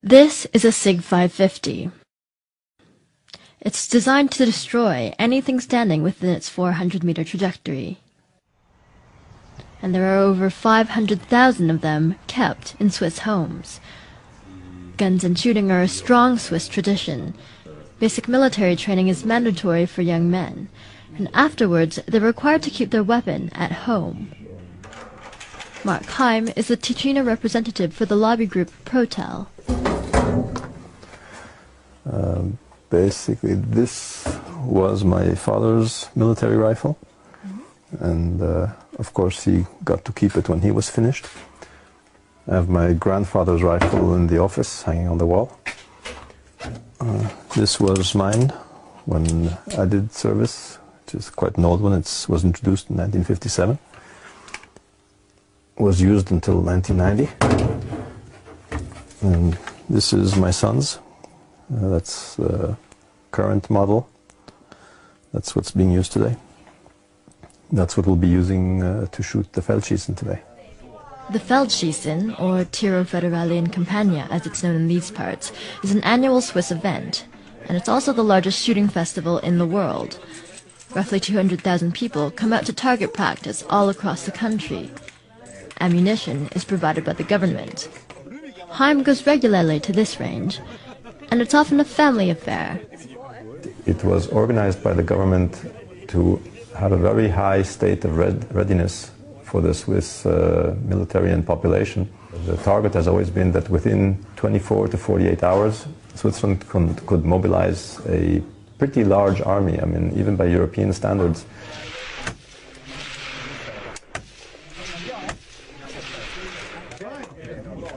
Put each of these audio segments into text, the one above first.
This is a SIG 550. It's designed to destroy anything standing within its 400-meter trajectory. And there are over 500,000 of them kept in Swiss homes. Guns and shooting are a strong Swiss tradition. Basic military training is mandatory for young men, and afterwards they're required to keep their weapon at home. Mark Heim is the Ticino representative for the lobby group Protel. Basically, this was my father's military rifle, and of course he got to keep it when he was finished. I have my grandfather's rifle in the office, hanging on the wall. This was mine when I did service, which is quite an old one. It was introduced in 1957. Was used until 1990. And this is my son's. That's the current model. That's what's being used today. That's what we'll be using to shoot the Feldschießen today. The Feldschießen, or Tiro Federale in Campagna as it's known in these parts, is an annual Swiss event, and it's also the largest shooting festival in the world. Roughly 200,000 people come out to target practice all across the country. Ammunition is provided by the government. Heim goes regularly to this range, and it's often a family affair. It was organized by the government to have a very high state of readiness for the Swiss military and population. The target has always been that within 24 to 48 hours, Switzerland could mobilize a pretty large army, I mean, even by European standards.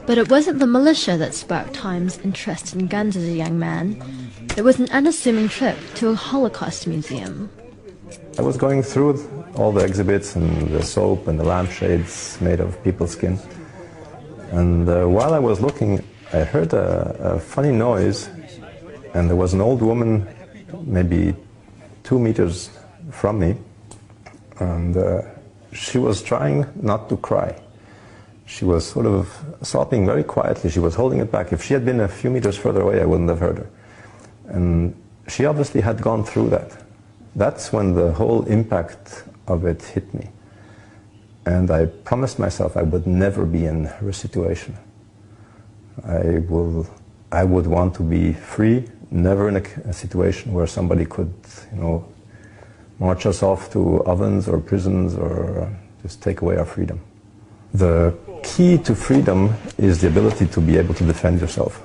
But it wasn't the militia that sparked Heim's interest in guns as a young man. It was an unassuming trip to a Holocaust museum. I was going through all the exhibits and the soap and the lampshades made of people's skin. And while I was looking, I heard a funny noise, and there was an old woman maybe 2 meters from me, and she was trying not to cry. She was sort of sobbing very quietly. She was holding it back. If she had been a few meters further away, I wouldn't have heard her. And she obviously had gone through that. That's when the whole impact of it hit me. And I promised myself I would never be in her situation. I would want to be free, never in a situation where somebody could, march us off to ovens or prisons or just take away our freedom. The key to freedom is the ability to be able to defend yourself.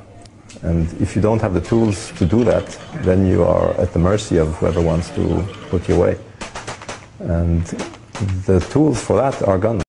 And if you don't have the tools to do that, then you are at the mercy of whoever wants to put you away. And the tools for that are guns.